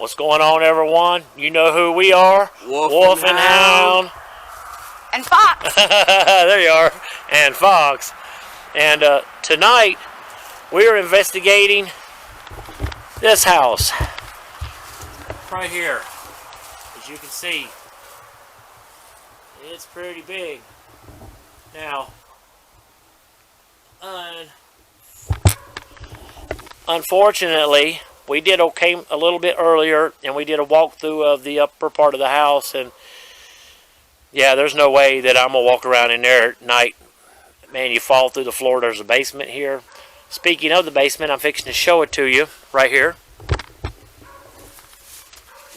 What's going on, everyone? You know who we are. Wolf and Hound. And Fox. There you are. And Fox. And tonight, we're investigating this house. Right here. As you can see, it's pretty big. Now, unfortunately, we did okay a little bit earlier, and we did a walkthrough of the upper part of the house, and yeah, there's no way that I'm going to walk around in there at night. Man, you fall through the floor. There's a basement here. Speaking of the basement, I'm fixing to show it to you right here.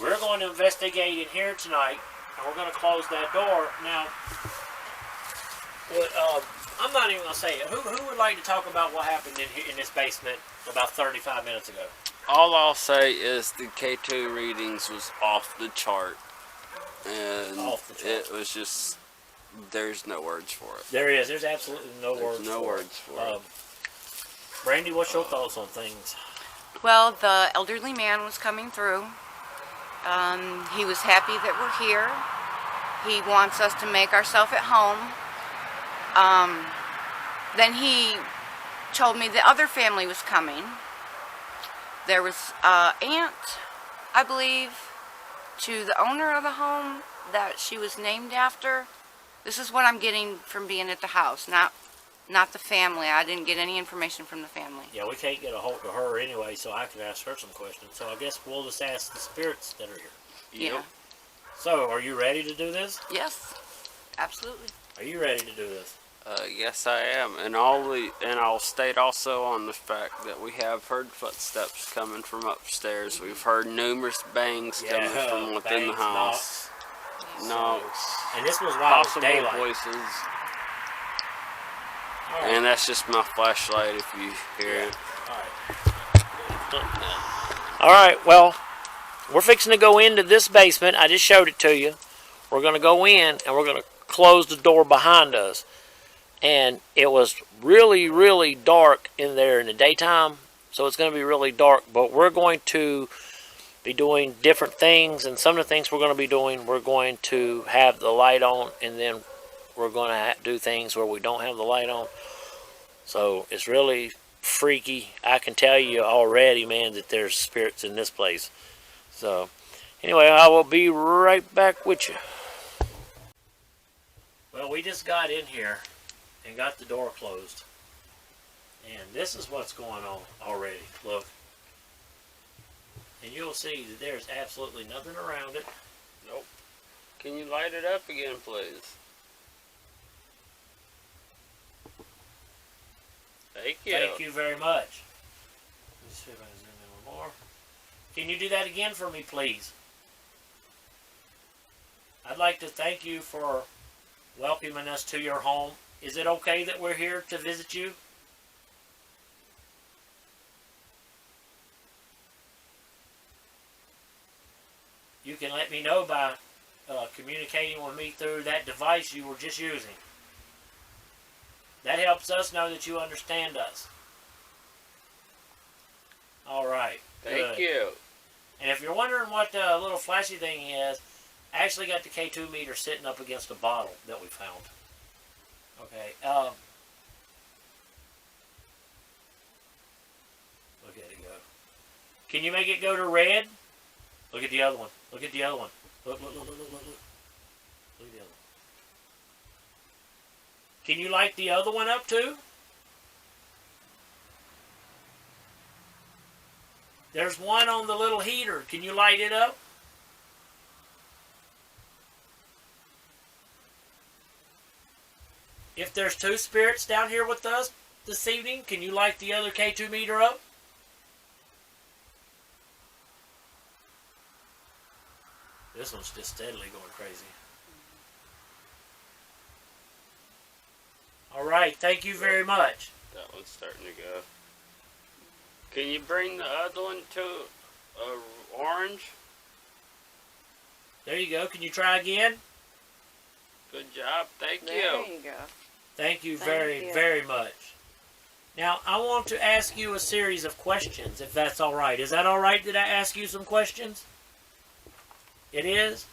We're going to investigate it here tonight, and we're going to close that door. Now, I'm not even going to say it. Who would like to talk about what happened in this basement about 35 minutes ago? All I'll say is the K2 readings was off the chart. And Off the chart. It was just, there's no words for it. There is. There's absolutely no words for it. Brandy, what's your thoughts on things? Well, the elderly man was coming through. He was happy that we're here. He wants us to make ourselves at home. Then he told me the other family was coming. There was an aunt, I believe, to the owner of the home that she was named after. This is what I'm getting from being at the house, not the family. I didn't get any information from the family. Yeah, we can't get a hold of her anyway, so I can ask her some questions. So I guess we'll just ask the spirits that are here. Yeah. So, are you ready to do this? Yes, absolutely. Are you ready to do this? Yes, I am, and I'll state also on the fact that we have heard footsteps coming from upstairs. We've heard numerous bangs coming from within the house. Knocks. And this was while it was Possible daylight. voices. Right. And that's just my flashlight if you hear it. All right, well, we're fixing to go into this basement. I just showed it to you. We're going to go in, and we're going to close the door behind us. And it was really, really dark in there in the daytime, so it's going to be really dark. But we're going to be doing different things, and some of the things we're going to be doing, we're going to have the light on, and then we're going to do things where we don't have the light on. So it's really freaky. I can tell you already, man, that there's spirits in this place. So anyway, I will be right back with you. Well, we just got in here and got the door closed. And this is what's going on already. Look. And you'll see that there's absolutely nothing around it. Nope. Can you light it up again, please? Thank you. Thank you very much. Let's see if I can zoom in a little more. Can you do that again for me, please? I'd like to thank you for welcoming us to your home. Is it okay that we're here to visit you? You can let me know by communicating with me through that device you were just using. That helps us know that you understand us. All right. Thank you. And if you're wondering what the little flashy thing is, I actually got the K2 meter sitting up against a bottle that we found. Okay. Look at it go. Can you make it go to red? Look at the other one. Look at the other one. Look, look, look, look, look, look. Look at the other one. Can you light the other one up too? There's one on the little heater. Can you light it up? If there's two spirits down here with us this evening, can you light the other K2 meter up? This one's just steadily going crazy. All right, thank you very much. That one's starting to go. Can you bring the other one to orange? There you go. Can you try again? Good job. Thank you. There you go. Thank you very much. Now, I want to ask you a series of questions, if that's all right. Is that all right that I ask you some questions? It is?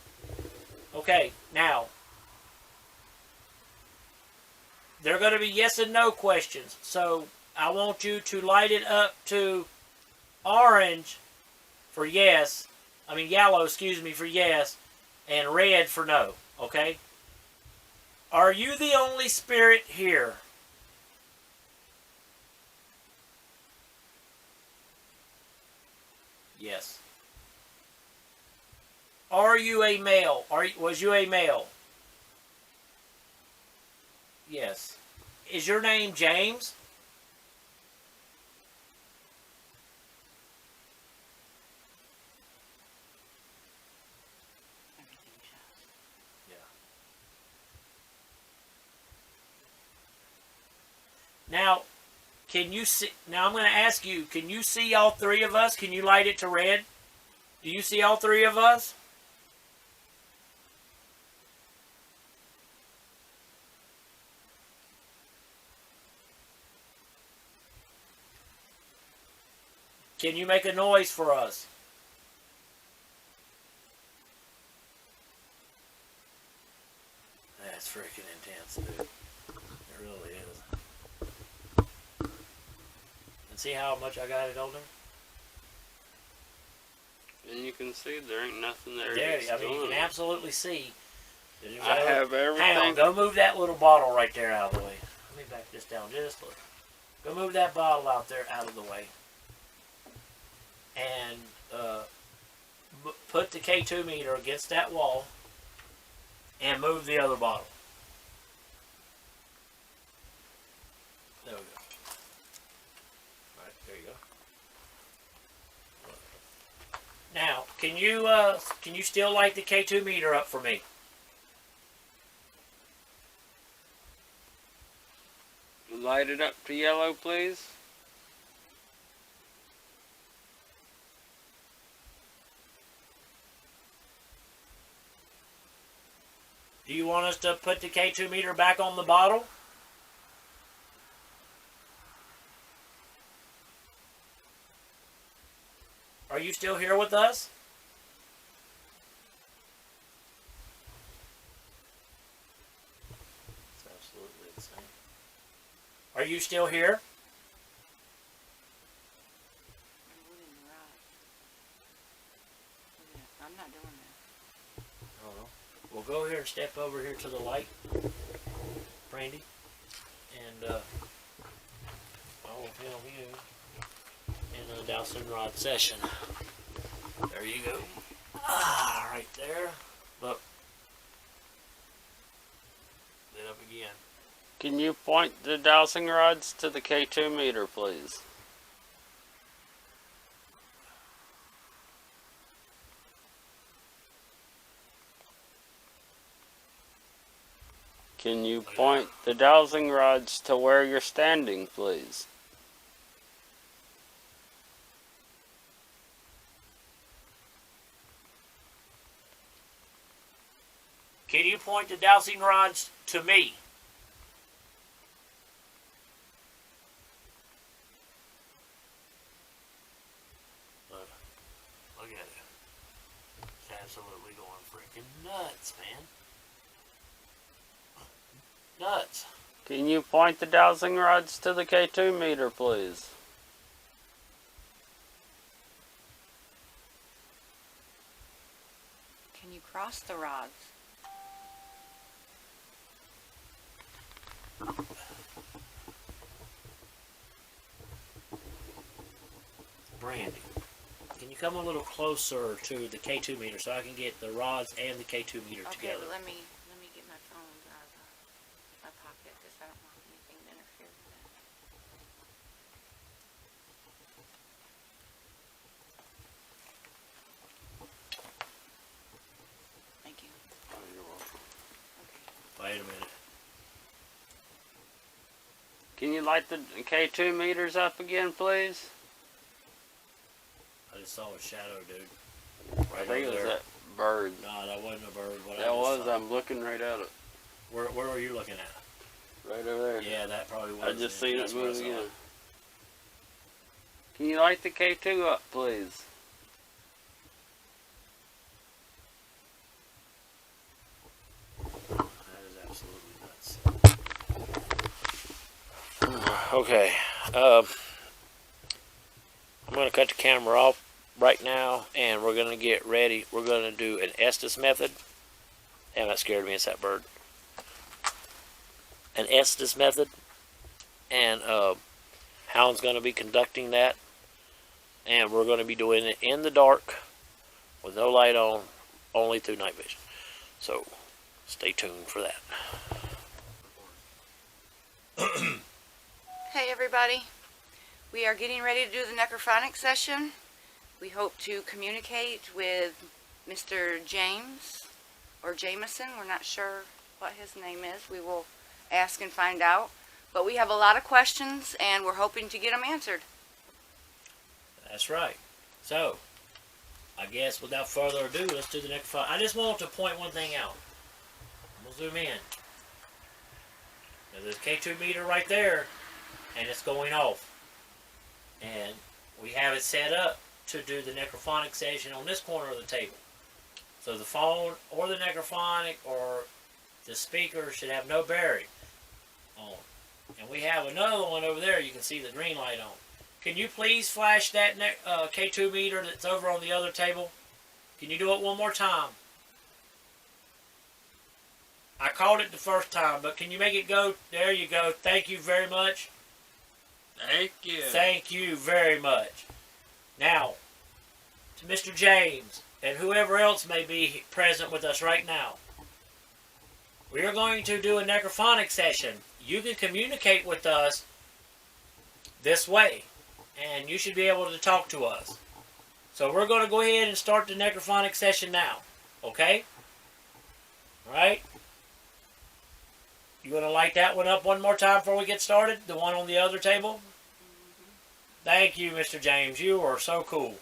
Okay, now, they're going to be yes and no questions. So I want you to light it up to orange for yes. I mean yellow, excuse me, for yes. And red for no. Okay? Are you the only spirit here? Yes. Are you a male? Was you a male? Yes. Is your name James? Yeah. Now, can you see? Now I'm going to ask you, can you see all three of us? Can you light it to red? Do you see all three of us? Can you make a noise for us? That's freaking intense, dude. It really is. And see how much I got it on there? And you can see there ain't nothing there. There, I mean, you can absolutely see. I have everything. Hang on, go move that little bottle right there out of the way. Let me back this down just a little. Go move that bottle out there out of the way. And put the K2 meter against that wall and move the other bottle. There we go. All right, there you go. Now, can you still light the K2 meter up for me? Light it up to yellow, please. Do you want us to put the K2 meter back on the bottle? Are you still here with us? It's absolutely insane. Are you still here? I'm not doing that. I don't know. We'll go here and step over here to the light, Brandy, and I will film you in a dowsing rod session. There you go. Ah, right there. Look. Lit up again. Can you point the dowsing rods to the K2 meter, please? Can you point the dowsing rods to where you're standing, please? Can you point the dowsing rods to me? Look at it. It's absolutely going freaking nuts, man. Nuts. Can you point the dowsing rods to the K2 meter, please? Can you cross the rods? Brandy, can you come a little closer to the K2 meter so I can get the rods and the K2 meter Okay, together? but let me get my phone out of my pocket because I don't want anything to interfere with that. Thank you. Oh, you're welcome. Okay. Wait a minute. Can you light the K2 meters up again, please? I just saw a shadow, dude. I Right think it over was there. that bird. No, that wasn't a bird. What I That just was. saw. I'm looking right at it. Where were you looking at? Right over there. Yeah, that probably was. I just seen That's it where I move saw again. it. Can you light the K2 up, please? Okay. I'm going to cut the camera off right now, and we're going to get ready. We're going to do an Estes method. Damn, that scared me. It's that bird. An Estes method. And Hound's going to be conducting that. And we're going to be doing it in the dark with no light on, only through night vision. So stay tuned for that. Hey everybody, we are getting ready to do the necrophonic session. We hope to communicate with Mr. James or Jameson. We're not sure what his name is. We will ask and find out. But we have a lot of questions and we're hoping to get them answered. That's right. So, I guess without further ado, let's do the necrophonic. I just want to point one thing out. We'll zoom in. There's a K2 meter right there, and it's going off. And we have it set up to do the necrophonic session on this corner of the table. So the phone or the necrophonic or the speaker should have no bearing on. And we have another one over there. You can see the green light on. Can you please flash that K2 meter that's over on the other table? Can you do it one more time? I called it the first time, but can you make it go? There you go. Thank you very much. Thank you. Thank you very much. Now, to Mr. James and whoever else may be present with us right now, we are going to do a necrophonic session. You can communicate with us this way, and you should be able to talk to us. So we're going to go ahead and start the necrophonic session now. Okay? All right? You want to light that one up one more time before we get started? The one on the other table? Thank you, Mr. James. You are so cool.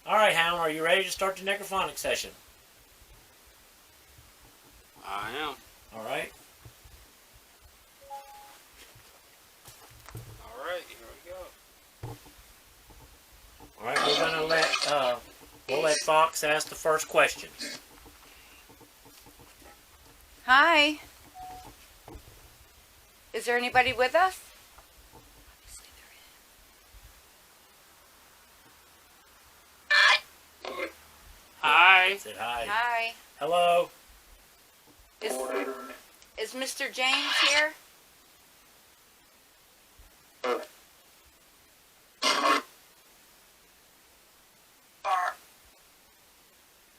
All right, Hound, are you ready to start the necrophonic session? I am. All right. All right, here we go. All right, we're going to we'll let Fox ask the first question. Hi. Is there anybody with us? Hi. Said hi. Hi. Hello. Is Mr. James here?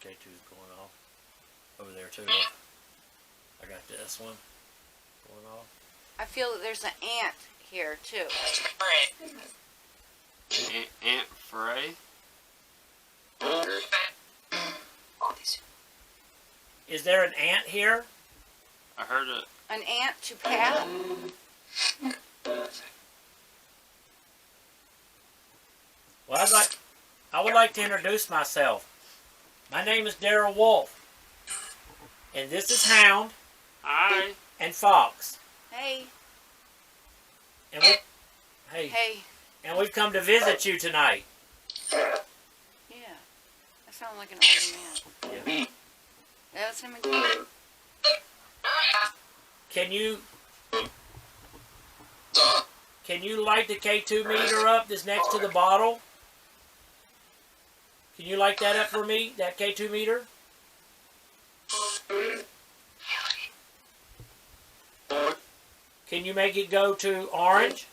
K2's going off. Over there, too. I got this one going off. I feel that there's an ant here too. Aunt Frey. Is there an ant here? I heard it. An ant to pat? Well, I would like to introduce myself. My name is Darrell Wolf. And this is Hound Hi. and Fox. Hey. And and we've come to visit you tonight. Yeah. That sounds like an older man. Yeah. That's him again. Can you light the K2 meter up that's next to the bottle? Can you light that up for me, that K2 meter? Can you make it go to orange?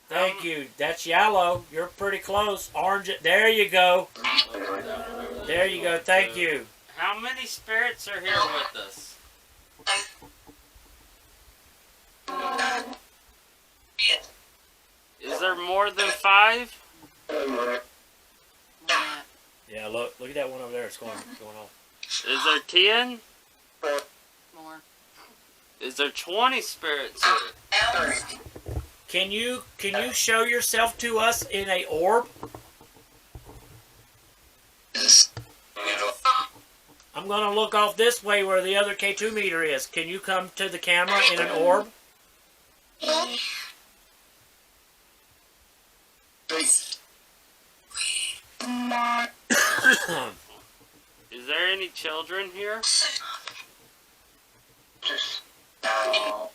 Thank you. That's yellow. You're pretty close. Orange. There you go. There you go. Thank you. How many spirits are here with us? Is there more than 5? Yeah, look at that one over there. It's going off. Is there 10? More. Is there 20 spirits here? Can you show yourself to us in a orb? I'm going to look off this way where the other K2 meter is. Can you come to the camera in an orb? Is there any children here? Oh.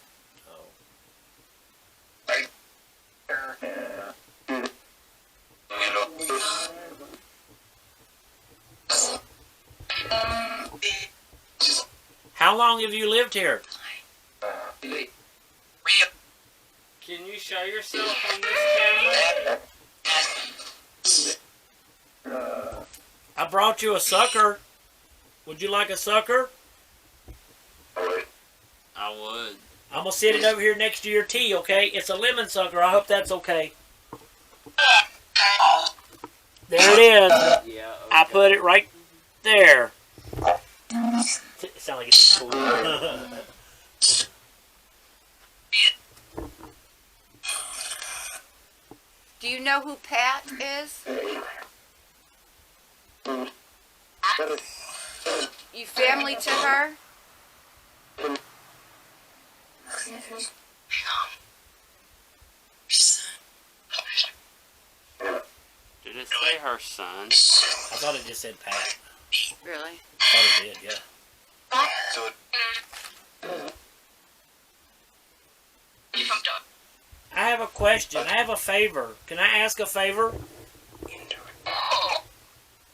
How long have you lived here? Can you show yourself on this camera? I brought you a sucker. Would you like a sucker? I would. I'm going to sit it over here next to your tea, okay? It's a lemon sucker. I hope that's okay. There it is. Yeah. Okay. I put it right there. It sounds like it's cool. Do you know who Pat is? You family to her? Did it say her son? I thought it just said Pat. Really? I thought it did, yeah. I have a question. I have a favor. Can I ask a favor?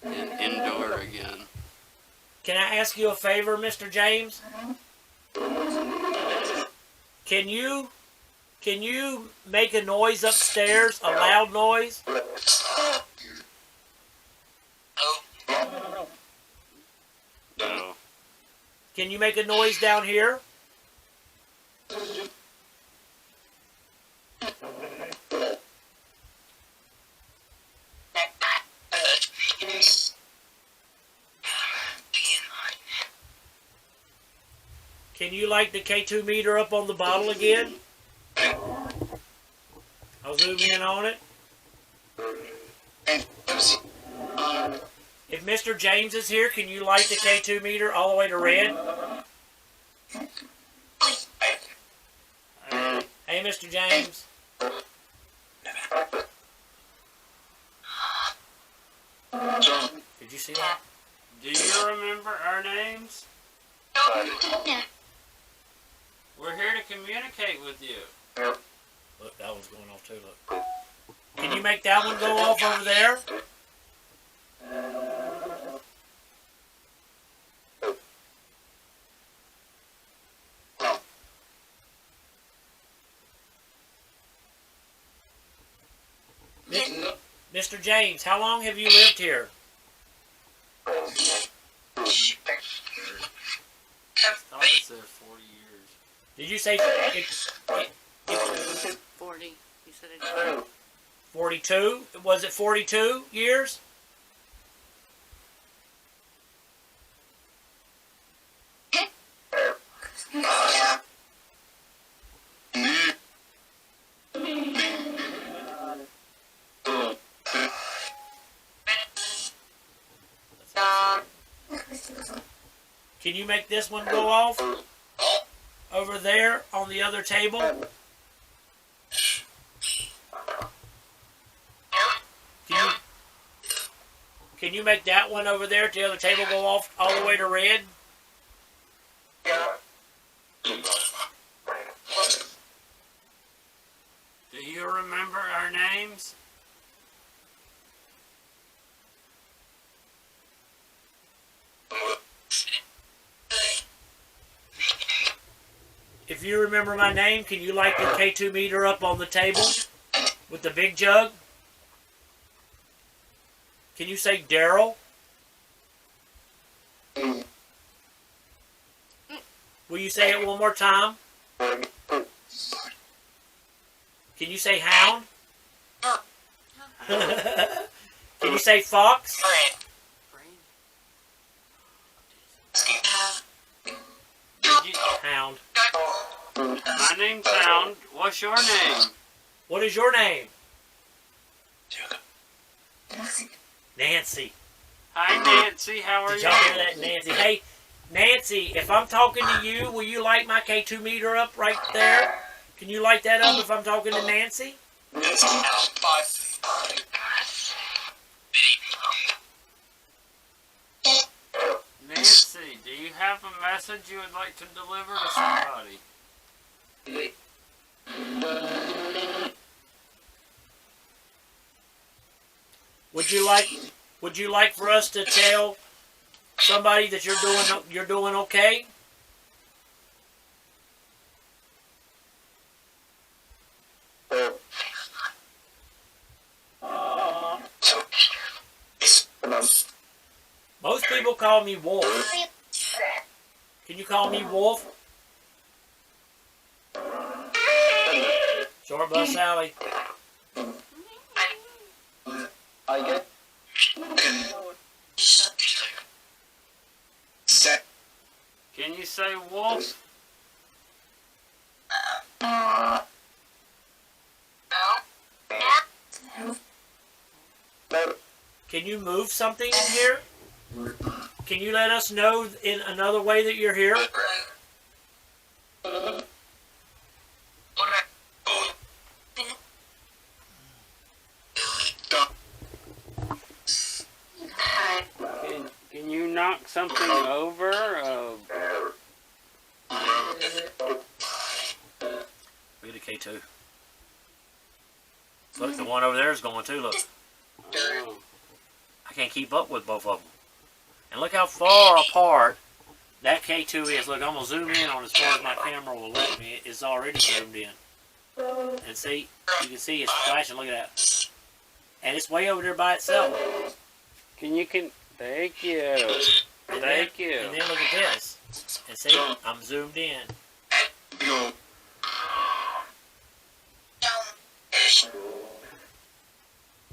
Indoor again. Can I ask you a favor, Mr. James? Can you make a noise upstairs, a loud noise? No. Can you make a noise down here? Can you light the K2 meter up on the bottle again? I'll zoom in on it. If Mr. James is here, can you light the K2 meter all the way to red? Hey, Mr. James. Did you see that? Do you remember our names? We're here to communicate with you. Look, that one's going off too, look. Can you make that one go off over there? Mr. James, how long have you lived here? I thought it said 40 years. Did you say 40. You said it. 42? Was it 42 years? Can you make this one go off? Over there on the other table? Can you make that one over there at the other table go off all the way to red? Do you remember our names? If you remember my name, can you light the K2 meter up on the table with the big jug? Can you say Daryl? Will you say it one more time? Can you say hound? Can you say fox? Hound. My name's Hound. What's your name? What is your name? Nancy. Hi, Nancy. How are Did you? y'all hear that, Nancy? Hey, Nancy, if I'm talking to you, will you light my K2 meter up right there? Can you light that up if I'm talking to Nancy? have a message you would like to deliver to somebody? Would you like for us to tell somebody that you're doing okay? Most people call me Wolf. Can you call me Wolf? Short Bus Sally. I get. Can you say wolf? Can you move something in here? Can you let us know in another way that you're here? Can you knock something over? Look at the K2. Look, the one over there is going too. Look. I can't keep up with both of them. And look how far apart that K2 is. Look, I'm going to zoom in on as far as my camera will let me. It's already zoomed in. And see, you can see it's flashing. Look at that. And it's way over there by itself. Thank you. Thank you. And then look at this. And see, I'm zoomed in.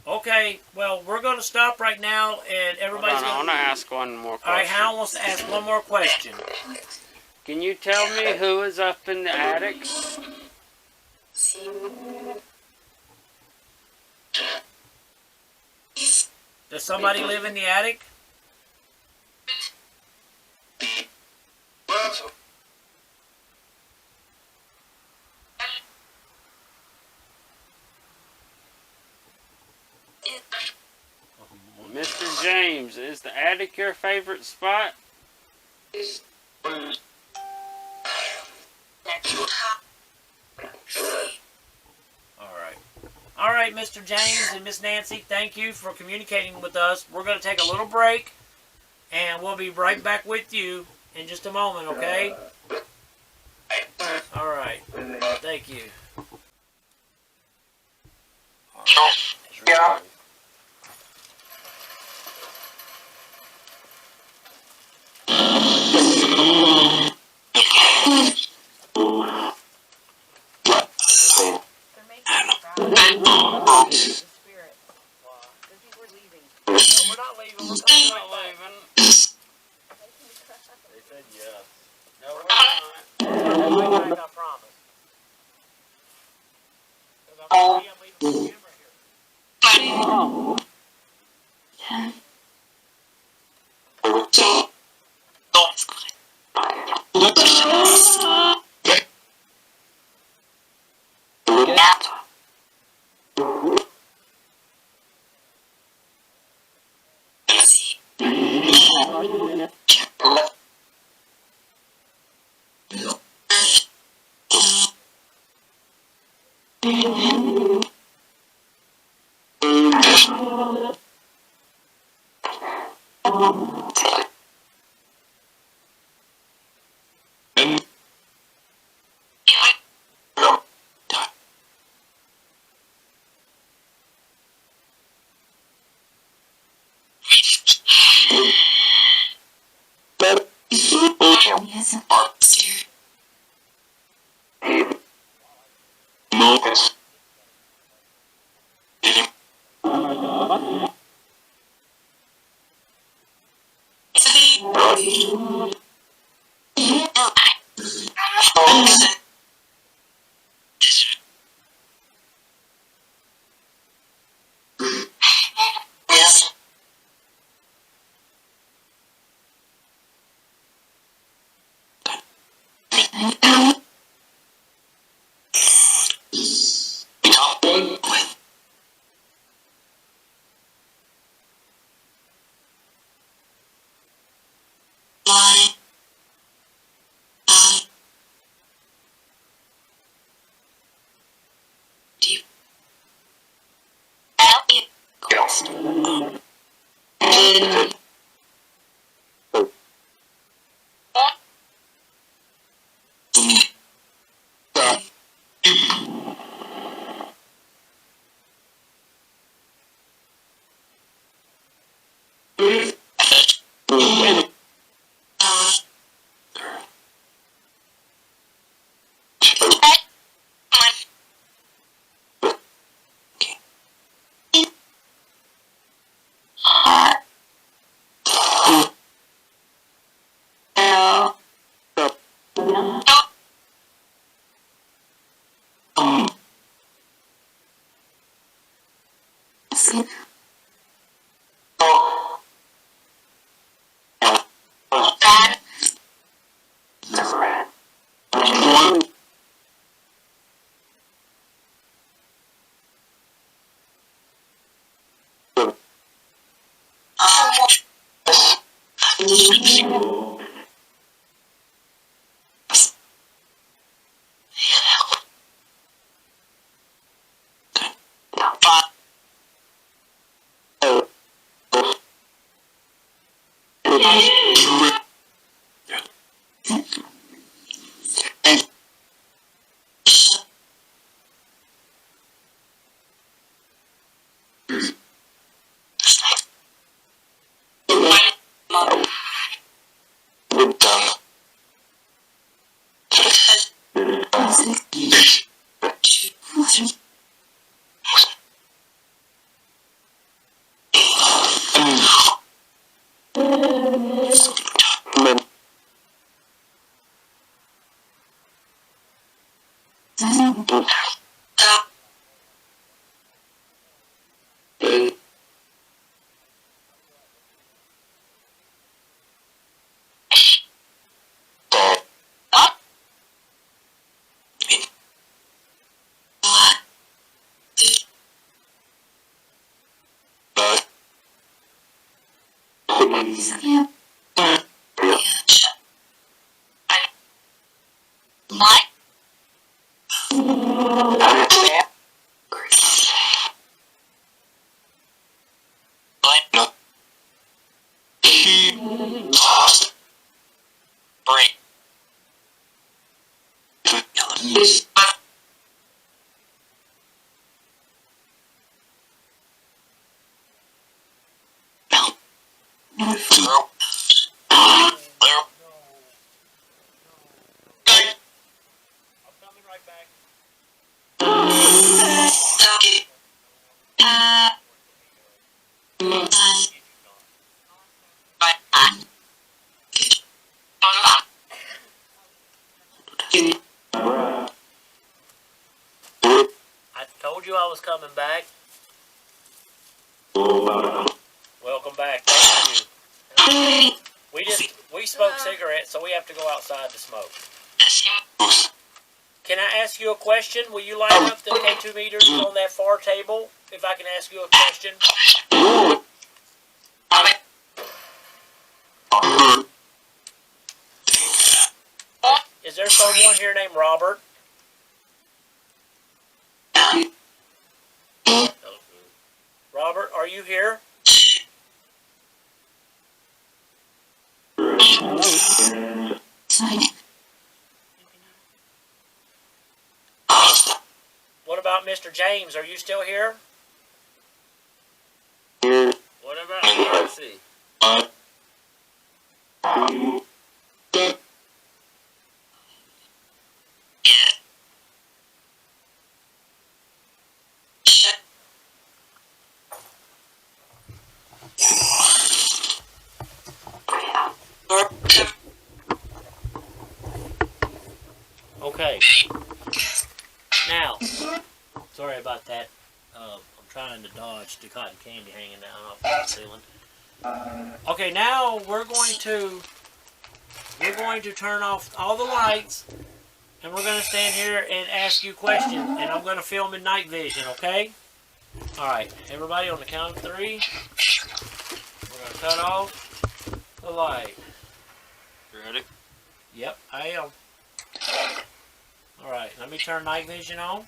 Okay, well, we're going to stop right now, and everybody's I want to ask one more question. All right, Hal wants to ask one more question. Can you tell me who is up in the attic? Does somebody live in the attic? Mr. James, is the attic your favorite spot? All right, Mr. James and Miss Nancy, thank you for communicating with us. We're going to take a little break, and we'll be right back with you in just a moment, okay? All right. Thank you. Yeah. We're not leaving. We're coming right back. They said yes. No, we're not. Right back, I promise. Because I'm leaving the camera here. I told you I was coming back. Welcome back. Thank you. We smoke cigarettes, so we have to go outside to smoke. Can I ask you a question? Will you line up the K2 meters on that far table? If I can ask you a question. Is there someone here named Robert? Robert, are you here? What about Mr. James? Are you still here? What about Nancy? Okay. Now, sorry about that. I'm trying to dodge the cotton candy hanging down off the ceiling. Okay, now we're going to turn off all the lights, and we're going to stand here and ask you questions, and I'm going to film in night vision. Okay? All right, everybody, on the count of 3, we're going to cut off the light. You ready? Yep, I am. Alright, let me turn night vision on.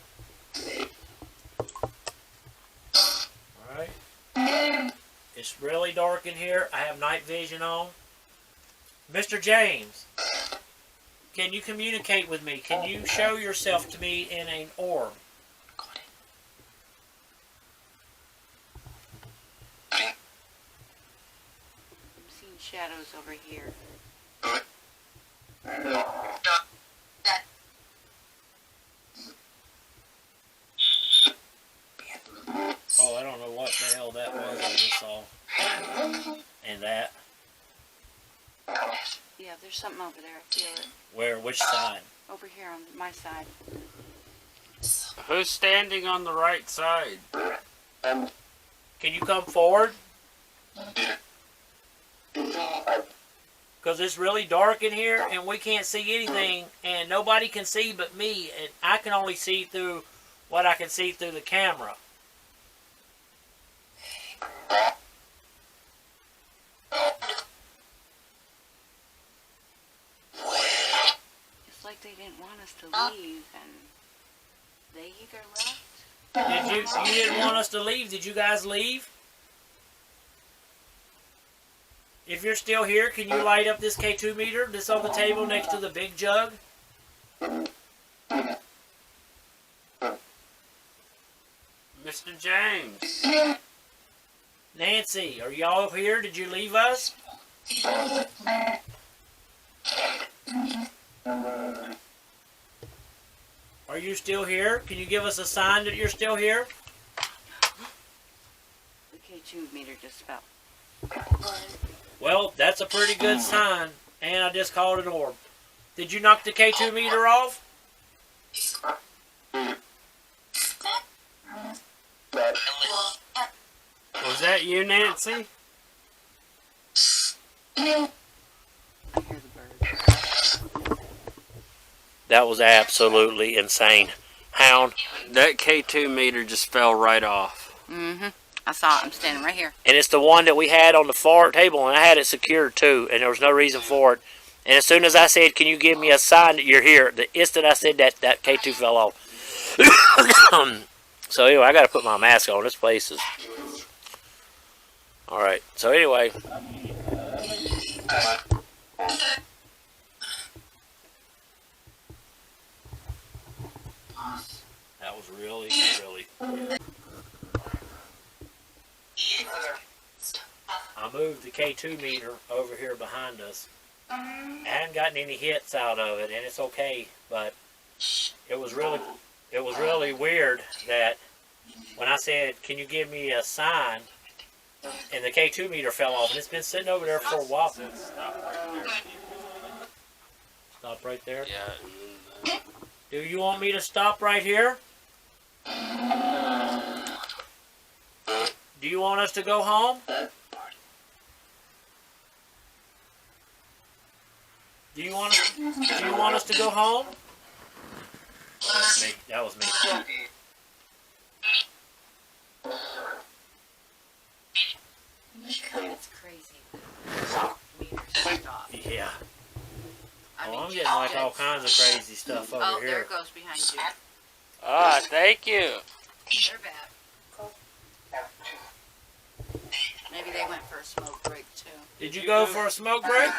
Alright. It's really dark in here. I have night vision on. Mr. James, can you communicate with me? Can you show yourself to me in an orb? I'm seeing shadows over here. Oh, I don't know what the hell that was I just saw. And that. Yeah, there's something over there. I feel it. Where? Which side? Over here on my side. Who's standing on the right side? Can you come forward? Because it's really dark in here and we can't see anything, and nobody can see but me, and I can only see through what I can see through the camera. It's like they didn't want us to leave, and they either left. You didn't want us to leave. Did you guys leave? If you're still here, can you light up this K2 meter that's on the table next to the big jug? Mr. James. Nancy, are y'all here? Did you leave us? Are you still here? Can you give us a sign that you're still here? The K2 meter just fell. Well, that's a pretty good sign. And I just called an orb. Did you knock the K2 meter off? Was that you, Nancy? I hear the birds. That was absolutely insane. Hound. That K2 meter just fell right off. Mm-hmm. I saw it. I'm standing right here. And it's the one that we had on the far table, and I had it secured too, and there was no reason for it. And as soon as I said, can you give me a sign that you're here, the instant I said that, that K2 fell off. So anyway, I got to put my mask on. This place is... Alright, so anyway... That was really, really... I moved the K2 meter over here behind us. I hadn't gotten any hits out of it, and it's okay, but it was really weird that when I said, can you give me a sign, and the K2 meter fell off, and it's been sitting over there for a while. Stop right there? Yeah. Do you want me to stop right here? Do you want us to go home? Do you want us to go home? That was me. It's crazy. Meters stop. Yeah. I mean, I'm getting like all kinds of crazy stuff over oh, here. there it goes behind you. Ah, thank you. They're back. Maybe they went for a smoke break too. Did you go for a smoke break?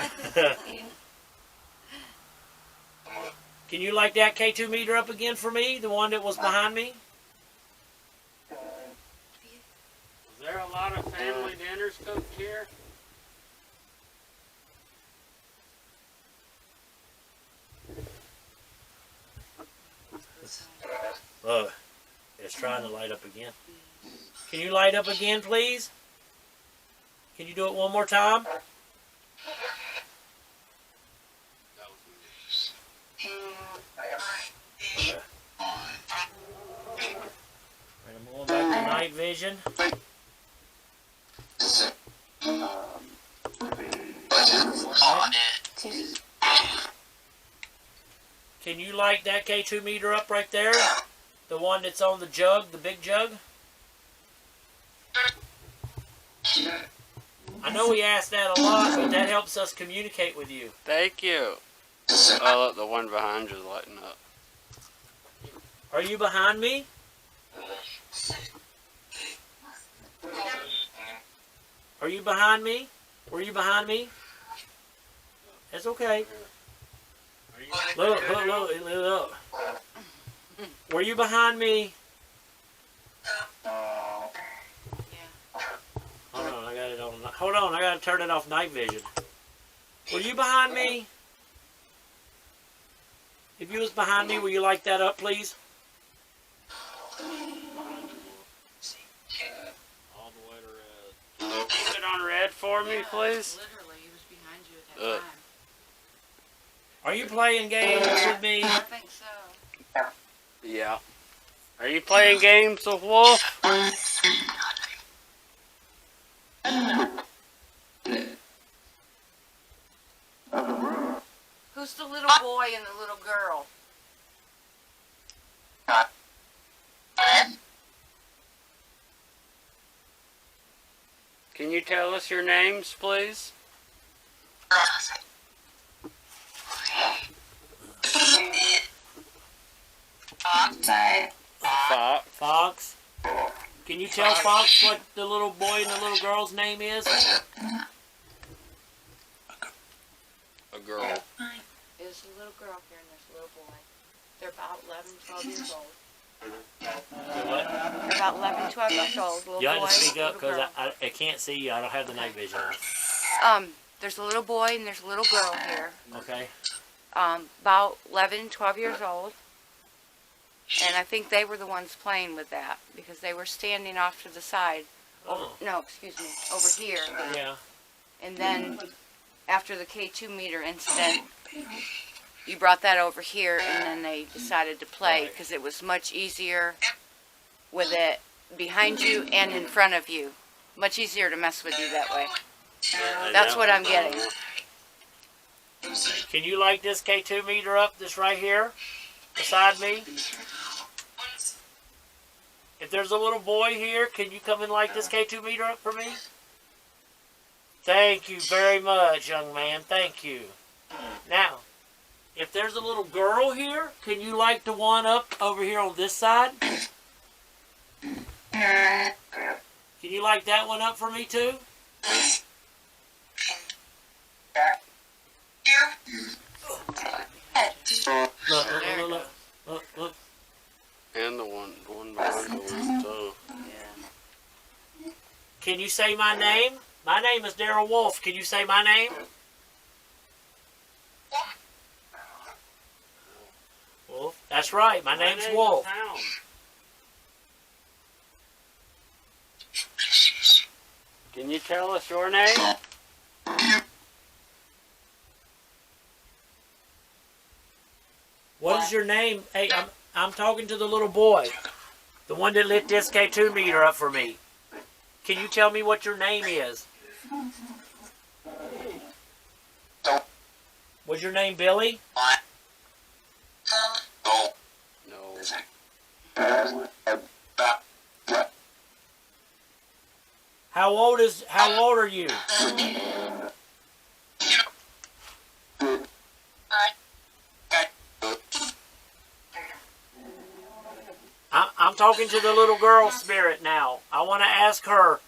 Can you light that K2 meter up again for me? The one that was behind me? Was there a lot of family dinners cooked here? Look, it's trying to light up again. Can you light up again, please? Can you do it one more time? I'm going back to night vision. Can you light that K2 meter up right there? The one that's on the jug, the big jug? I know we ask that a lot, but that helps us communicate with you. Thank you. Oh, look, the one behind you is lighting up. Are you behind me? Are you behind me? Were you behind me? It's okay. Look. Were you behind me? Hold on, I got it on. Hold on, I gotta turn it off night vision. Were you behind me? If you was behind me, will you light that up, please? All the way to red. Keep it on red for me, please. Literally, he was behind you at that time. Are you playing games with me? I think so. Yeah. Are you playing games with Wolf? Who's the little boy and the little girl? Can you tell us your names, please? Fox. Fox. Can you tell Fox what the little boy and the little girl's name is? A girl. There's a little girl here and there's a little boy. They're about 11, 12 years old. What? They're about 11, 12 years old. Little You have boy, to speak up little because girl. I can't see you. I don't have the night vision on. There's a little boy and there's a little girl here. Okay. About 11, 12 years old. And I think they were the ones playing with that because they were standing off to the side. Oh. No, excuse me, over here. Yeah. And then after the K2 meter incident, you brought that over here and then they decided to play Right. because it was much easier with it behind you and in front of you. Much easier to mess with you that way. That's what I'm getting. Can you light this K2 meter up, this right here, beside me? If there's a little boy here, can you come and light this K2 meter up for me? Thank you very much, young man. Thank you. Now, if there's a little girl here, can you light the one up over here on this side? Can you light that one up for me too? Look. And the one behind the one too. Can you say my name? My name is Daryl Wolf. Can you say my name? Wolf. That's right. My name's Wolf. Can you tell us your name? What is your name? Hey, I'm talking to the little boy. The one that lit this K2 meter up for me. Can you tell me what your name is? Was your name Billy? No. How old are you? I'm talking to the little girl spirit now. I want to ask her,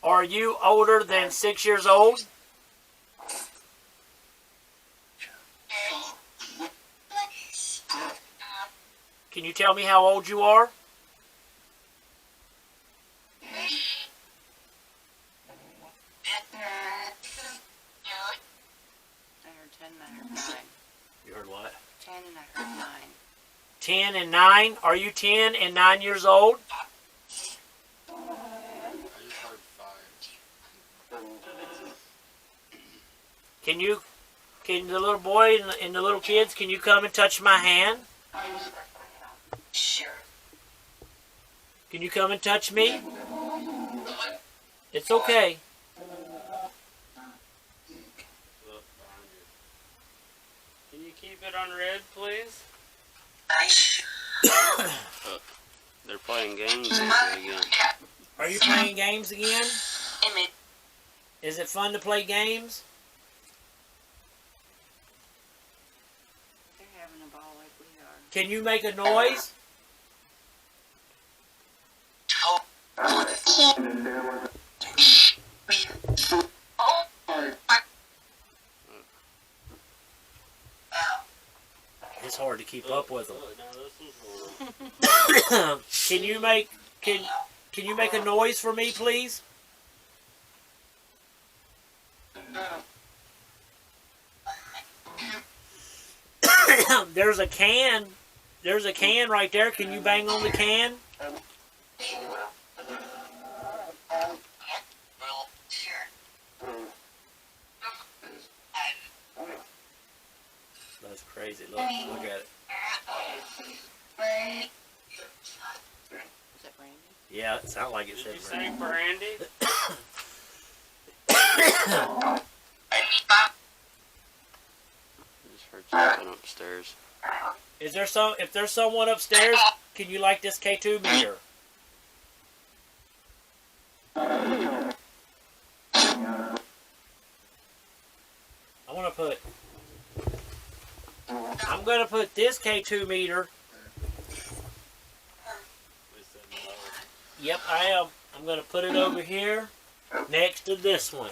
are you older than 6 years old? Can you tell me how old you are? I heard 10 and I heard 9. You heard what? 10 and I heard 9. 10 and 9? Are you 10 and 9 years old? I just heard 5. Can the little boy and the little kids, can you come and touch my hand? Sure. Can you come and touch me? It's okay. Can you keep it on red, please? They're playing games again. Are you playing games again? Is it fun to play games? They're having a ball like we are. Can you make a noise? It's hard to keep up with them. Can you make a noise for me, please? There's a can. There's a can right there. Can you bang on the can? That's crazy. Look at it. Is that Brandy? Yeah, it sounded like it Did said you Brandy. say Brandy? Just something upstairs. Is there some? If there's someone upstairs, can you light this K2 meter? I'm gonna put this K2 meter. Yep, I am. I'm gonna put it over here next to this one.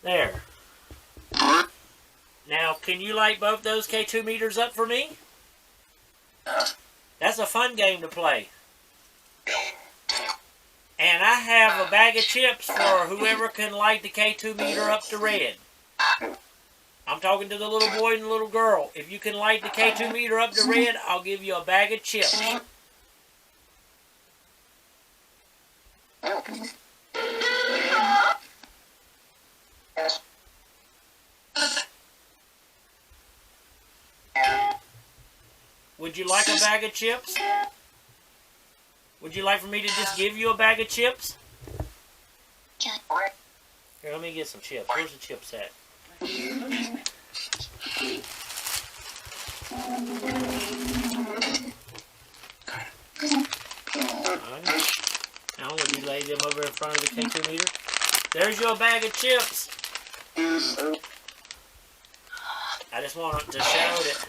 There. Now, can you light both those K2 meters up for me? That's a fun game to play. And I have a bag of chips for whoever can light the K2 meter up to red. I'm talking to the little boy and the little girl. If you can light the K2 meter up to red, I'll give you a bag of chips. Would you like a bag of chips? Would you like for me to just give you a bag of chips? Here, let me get some chips. Where's the chips at? Alright. Now, would you lay them over in front of the K2 meter? There's your bag of chips. I just want to show that.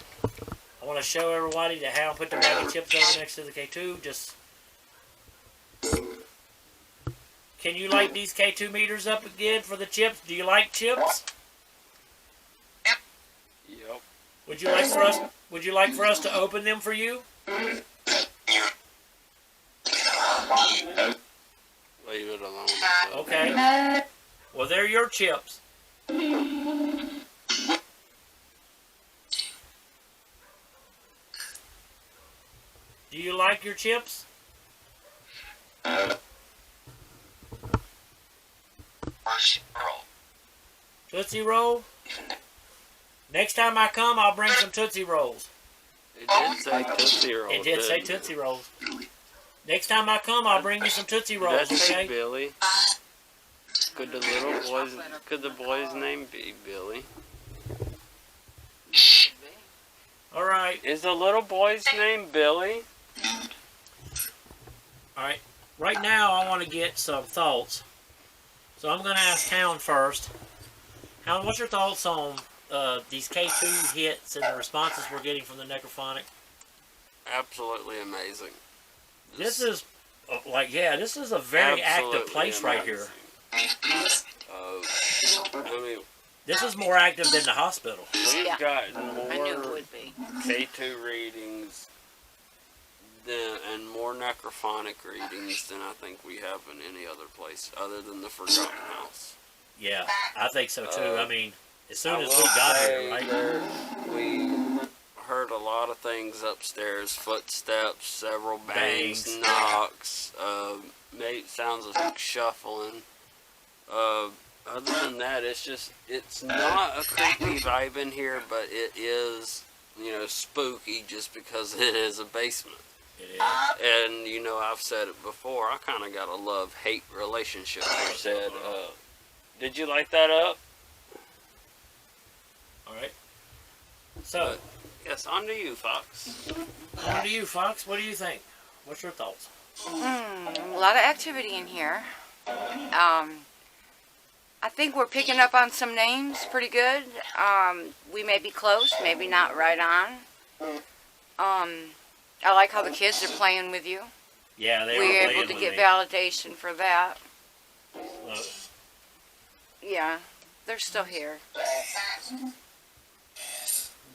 I want to show everybody that how I put the bag of chips over next to the K2. Just. Can you light these K2 meters up again for the chips? Do you like chips? Yep. Would you like for us to open them for you? Leave it alone. Okay. Well, they're your chips. Do you like your chips? Tootsie Roll? Next time I come, I'll bring some Tootsie Rolls. It did say Tootsie Rolls. It did say Tootsie Rolls. Next time I come, I'll bring you some Tootsie Rolls, Did that say okay? Billy? Could the boy's name be Billy? Alright. Is the little boy's name Billy? Alright. Right now, I want to get some thoughts. So I'm going to ask Hound first. Hound, what's your thoughts on these K2 hits and the responses we're getting from the necrophonic? Absolutely amazing. This is, this is a very active place right here. I mean, this is more active than the hospital. we've Yeah. gotten I knew it more would be. K2 readings and more necrophonic readings than I think we have in any other place other than the Forgotten House. Yeah, I think so too. I mean, as soon as I we will got say here, right? that we heard a lot of things upstairs, footsteps, several bangs, Bangs. knocks, sounds of shuffling. Other than that, it's not a creepy vibe in here, but it is, spooky just because it is a basement. It is. And, I've said it before, I kind of got a love-hate relationship. I said, did you light that up? Alright. So, Yes, on to you, Fox. on to you, Fox. What do you think? What's your thoughts? A lot of activity in here. I think we're picking up on some names pretty good. We may be close, maybe not right on. I like how the kids are playing with you. Yeah, they We're are able playing to with get me. validation for that. Yeah. They're still here.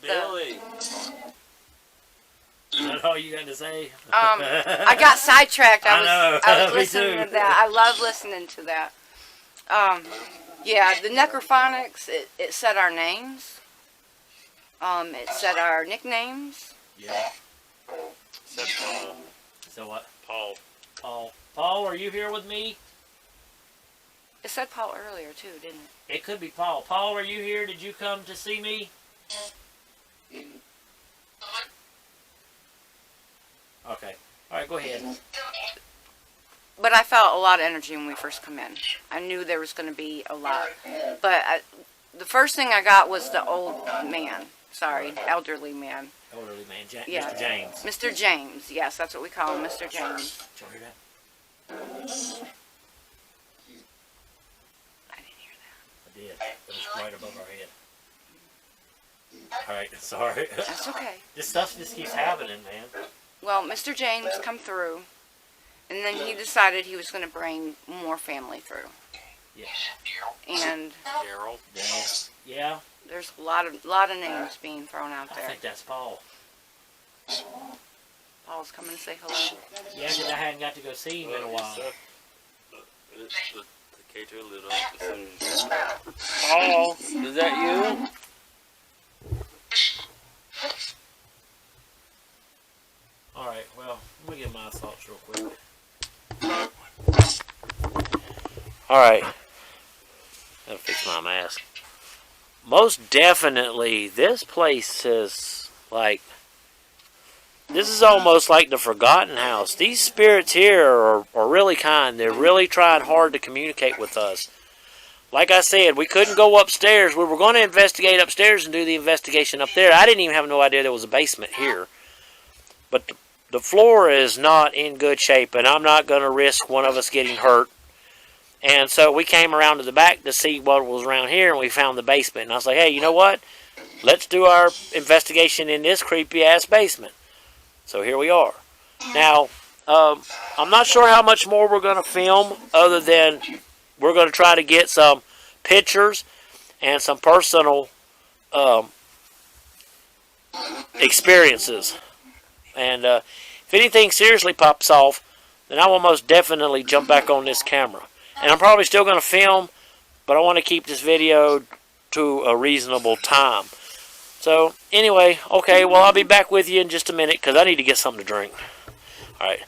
Billy. Is that all you got to say? I got sidetracked. I was Me listening too. to that. I love listening to that. The necrophonics, it said our names. It said our nicknames. Yeah. Said Paul. So what? Paul. Paul. Paul, are you here with me? It said Paul earlier too, didn't it? It could be Paul. Paul, are you here? Did you come to see me? Okay. All right, go ahead. but I felt a lot of energy when we first come in. I knew there was going to be a lot. But the first thing I got was the old man. Sorry, elderly man. Elderly man, Yeah. Mr. James. Mr. James. Yes, that's what we call him, Mr. James. Did you hear that? I didn't hear that. I did. It was right above our head. All right, sorry. That's okay. This stuff just keeps happening, man. Well, Mr. James come through, and then he decided he was going to bring more family through. Yeah. And Daryl. Yeah. there's a lot of names being thrown out I there. think that's Paul. Paul's coming to say hello. Yeah, because I hadn't got to go see him in a while. The cage a little as soon as Paul, is that you? All right, well, let me get my thoughts real quick. All right. Gotta fix my mask. Most definitely, this place is like, this is almost like the Forgotten House. These spirits here are really kind. They're really trying hard to communicate with us. Like I said, we couldn't go upstairs. We were going to investigate upstairs and do the investigation up there. I didn't even have no idea there was a basement here. But the floor is not in good shape, and I'm not going to risk one of us getting hurt. And so we came around to the back to see what was around here, and we found the basement. And I was like, hey, you know what? Let's do our investigation in this creepy-ass basement. So here we are. Now, I'm not sure how much more we're going to film other than we're going to try to get some pictures and some personal experiences. And if anything seriously pops off, then I will most definitely jump back on this camera. And I'm probably still going to film, but I want to keep this video to a reasonable time. So, anyway, okay, well, I'll be back with you in just a minute because I need to get something to drink. All right.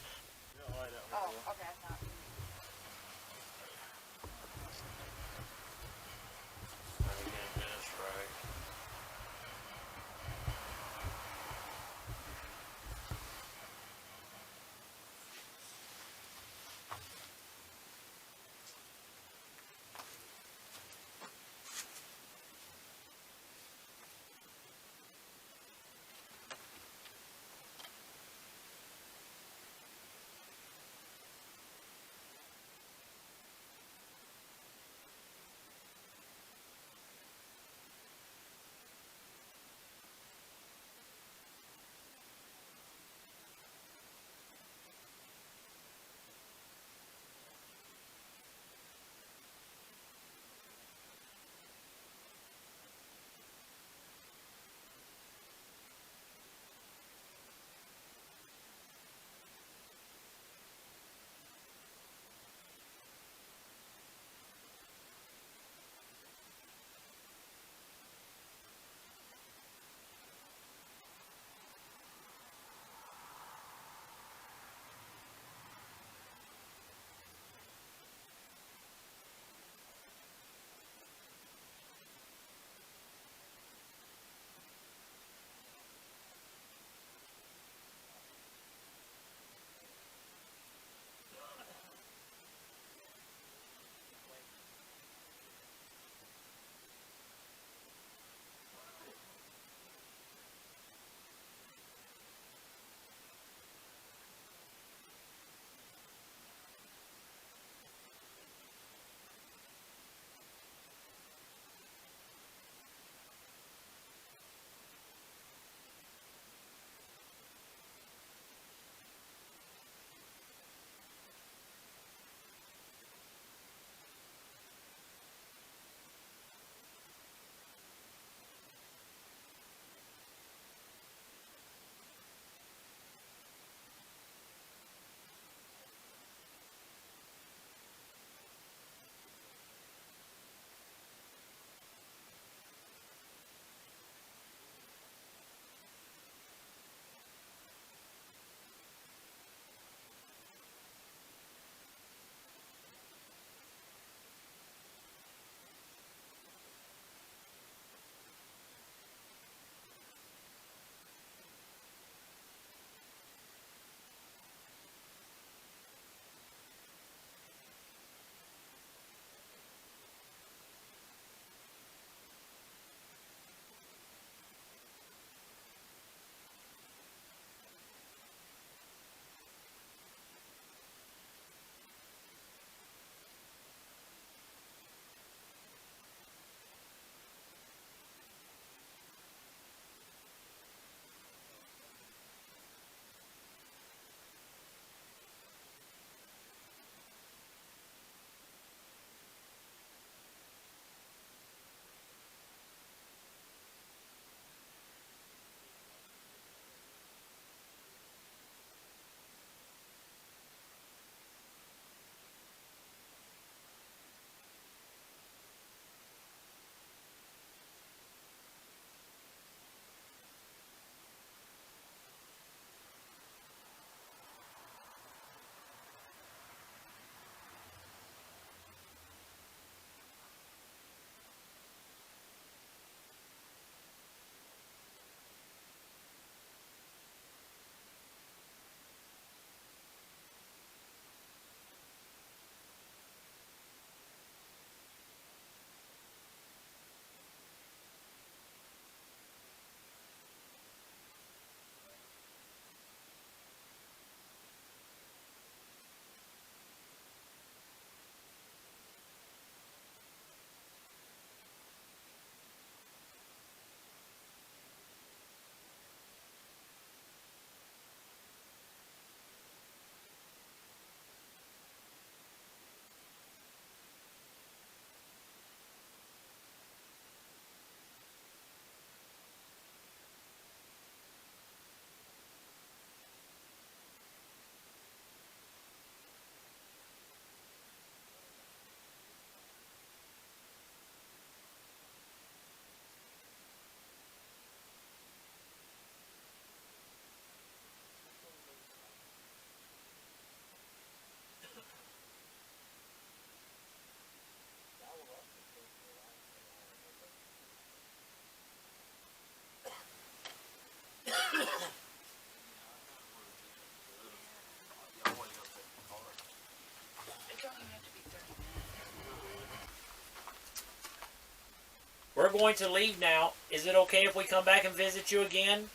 we're going to leave now. Is it okay if we come back and visit you again?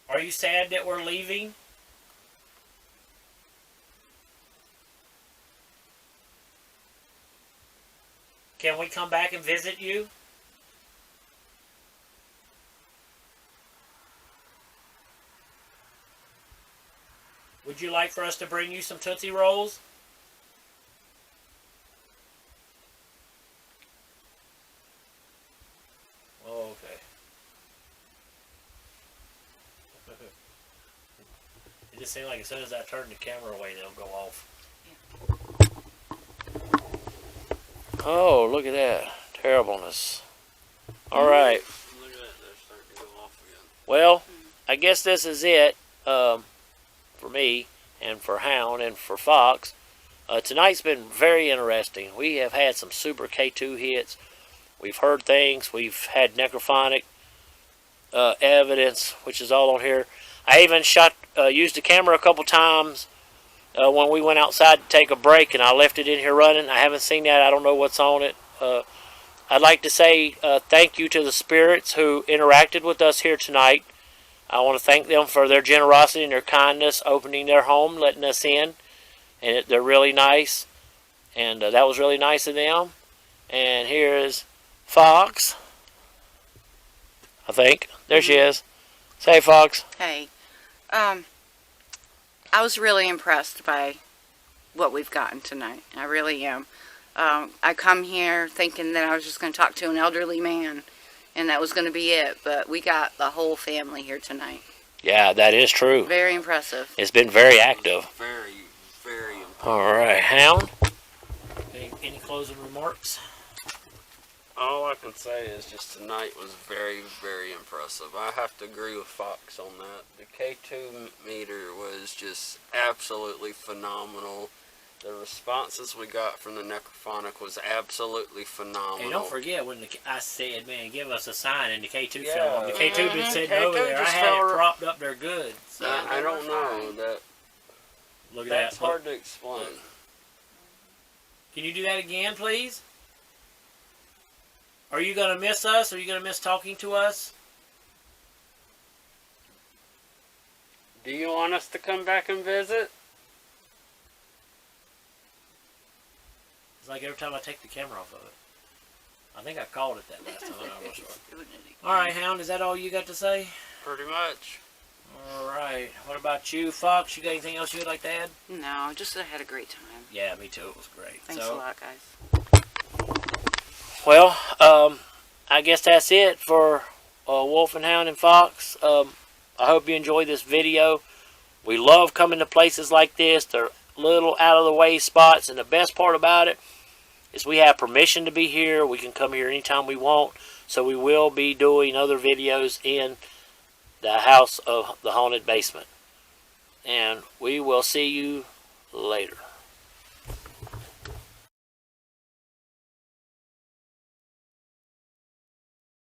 Are you sad that we're leaving? Can we come back and visit you? Would you like for us to bring you some Tootsie Rolls? Oh, okay. It just seems like as soon as I turn the camera away, they'll go off. Oh, look at that. Terribleness. All right. Look at that, they're starting to go off again. Well, I guess this is it for me and for Hound and for Fox. Tonight's been very interesting. We have had some super K2 hits. We've heard things. We've had necrophonic evidence, which is all on here. I even used the camera a couple times when we went outside to take a break, and I left it in here running. I haven't seen that. I don't know what's on it. I'd like to say thank you to the spirits who interacted with us here tonight. I want to thank them for their generosity and their kindness, opening their home, letting us in. And they're really nice. And that was really nice of them. And here is Fox. I think. There she is. Say, Fox. Hey, I was really impressed by what we've gotten tonight. I really am. I come here thinking that I was just going to talk to an elderly man, and that was going to be it. But we got the whole family here tonight. Yeah, that is true. Very impressive. It's been very active. Very, very impressive. All right, Hound. Any closing remarks? All I can say is just tonight was very, very impressive. I have to agree with Fox on that. The K2 meter was just absolutely phenomenal. The responses we got from the necrophonic was absolutely phenomenal. Hey, don't forget when I said, man, give us a sign, and the K2 Yeah. fell off. The K2 been sitting K2 over there. I just had fell it right- propped up there good. So I don't know. look at That's that. Look. hard to explain. Can you do that again, please? Are you going to miss us? Are you going to miss talking to us? Do you want us to come back and visit? It's like every time I take the camera off of it. I think I called it that last time. I'm not sure. All right, Hound, is that all you got to say? Pretty much. All right. What about you, Fox? You got anything else you would like to add? No, just I had a great time. Yeah, me too. It was great. Thanks a lot, guys. Well, I guess that's it for Wolf and Hound and Fox. I hope you enjoyed this video. We love coming to places like this. They're little out-of-the-way spots, and the best part about it is we have permission to be here. We can come here anytime we want. So we will be doing other videos in the house of the haunted basement. And we will see you later.